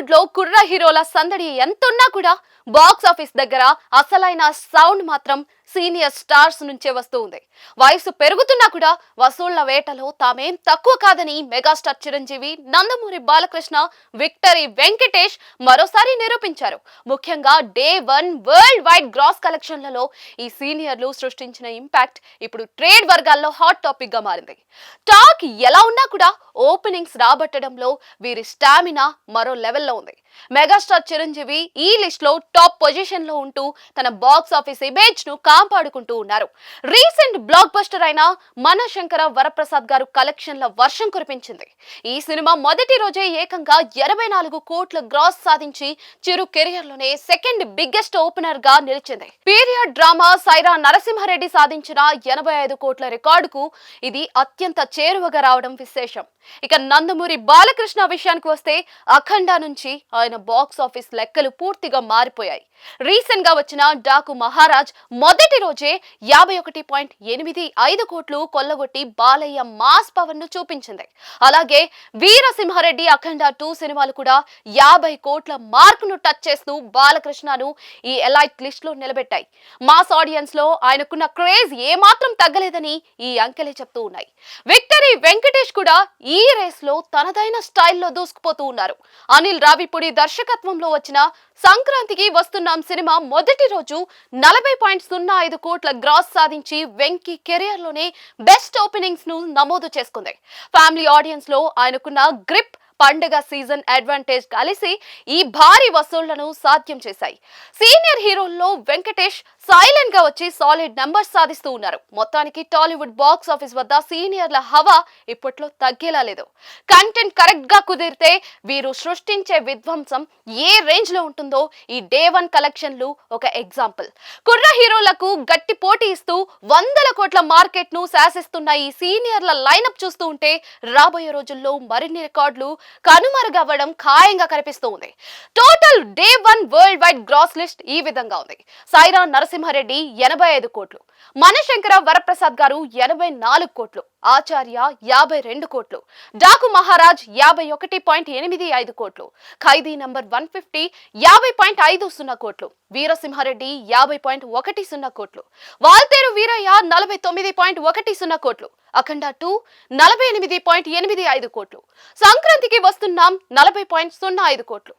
టాలీవుడ్ లో కుర్ర హీరోల సందడి ఎంతున్నా కూడా బాక్స్ ఆఫీస్ దగ్గర అసలైన సౌండ్ మాత్రం సీనియర్ స్టార్స్ నుంచే వస్తూ ఉంది. వయసు పెరుగుతున్నా కూడా వసూళ్ల వేటలో తామేం తక్కువ కాదని మెగాస్టార్ చిరంజీవి, నందమూరి బాలకృష్ణ, విక్టరీ వెంకటేష్ మరోసారి నిరూపించారు. ముఖ్యంగా డే 1 వరల్డ్ వైడ్ గ్రాస్ కలెక్షన్లలో ఈ సీనియర్లు సృష్టించిన ఇంపాక్ట్ ఇప్పుడు ట్రేడ్ వర్గాల్లో హాట్ టాపిక్ గా మారింది. టాక్ ఎలా ఉన్నా కూడా ఓపెనింగ్స్ రాబట్టడంలో వీరి స్టామినా మరో లెవెల్లో ఉంది. మెగాస్టార్ చిరంజీవి ఈ లిస్ట్ లో టాప్ పొజిషన్ లో ఉంటూ తన బాక్స్ ఆఫీస్ ఇమేజ్ ను కాపాడుకుంటూ ఉన్నారు. రీసెంట్ బ్లాక్ బస్టర్ అయిన మనశంకర వరప్రసాద్ గారు కలెక్షన్ల వర్షం కురిపించింది. ఈ సినిమా మొదటి రోజే ఏకంగా 84 కోట్ల గ్రాస్ సాధించి చిరు కెరియర్ లోనే సెకండ్ బిగ్గెస్ట్ ఓపెనర్ గా నిలిచింది. పీరియడ్ డ్రామా సైరా నరసింహారెడ్డి సాధించిన 85 కోట్ల రికార్డుకు ఇది అత్యంత చేరువగా రావడం విశేషం. ఇక నందమూరి బాలకృష్ణ విషయానికి వస్తే అఖండ నుంచి ఆయన బాక్స్ ఆఫీస్ లెక్కలు పూర్తిగా మారిపోయాయి. రీసెంట్ గా వచ్చిన డాకు మహారాజ్ మొదటి రోజే 51.85 కోట్లు కొల్లగొట్టి బాలయ్య మాస్ పవర్ ను చూపించింది. అలాగే వీరసింహారెడ్డి అఖండ 2 సినిమాలు కూడా 50 కోట్ల మార్క్ ను టచ్ చేస్తూ బాలకృష్ణను ఈ ఎలైట్ లిస్ట్ లో నిలబెట్టాయి. మాస్ ఆడియన్స్ లో ఆయనకున్న క్రేజ్ ఏమాత్రం తగ్గలేదని ఈ అంకెలే చెప్తూ ఉన్నాయి. విక్టరీ వెంకటేష్ కూడా ఈ రేస్ లో తనదైన స్టైల్లో దూసుకుపోతూ ఉన్నారు. అనిల్ రావిపూడి దర్శకత్వంలో వచ్చిన సంక్రాంతికి వస్తున్నాం సినిమా మొదటి రోజు 40.05 కోట్ల గ్రాస్ సాధించి వెంకీ కెరియర్ లోనే బెస్ట్ ఓపెనింగ్స్ ను నమోదు చేసుకుంది. ఫ్యామిలీ ఆడియన్స్ లో ఆయనకున్న గ్రిప్, పండుగ సీజన్ అడ్వాంటేజ్ కలిసి ఈ భారీ వసూళ్లను సాధ్యం చేశాయి. సీనియర్ హీరోల్లో వెంకటేష్ సైలెంట్ గా వచ్చి సాలిడ్ నంబర్స్ సాధిస్తూ ఉన్నారు. మొత్తానికి టాలీవుడ్ బాక్స్ ఆఫీస్ వద్ద సీనియర్ల హవా ఇప్పట్లో తగ్గేలా లేదు. కంటెంట్ కరెక్ట్ గా కుదిరితే వీరు సృష్టించే విధ్వంసం ఏ రేంజ్ లో ఉంటుందో ఈ డే 1 కలెక్షన్లు ఒక ఎగ్జాంపుల్. కుర్ర హీరోలకు గట్టి పోటీ ఇస్తూ 100 కోట్ల మార్కెట్ ను శాసిస్తున్న ఈ సీనియర్ల లైనప్ చూస్తూ ఉంటే రాబోయే రోజుల్లో మరిన్ని రికార్డులు కనుమరుగవ్వడం ఖాయంగా కనిపిస్తూ ఉంది. Total day 1 worldwide gross list ఈ విధంగా ఉంది. సైరా నరసింహారెడ్డి 85 కోట్లు, మనశంకర వరప్రసాద్ గారు 84 కోట్లు, ఆచార్య 52 కోట్లు, డాకు మహారాజ్ 51.85 కోట్లు, ఖైదీ నంబర్ 150 50.50 కోట్లు, వీరసింహారెడ్డి 50.10 కోట్లు, వాల్తేరు వీరయ్య 49.10 కోట్లు, అఖండ 2 48.85 కోట్లు, సంక్రాంతికి వస్తున్నాం 40.05 కోట్లు.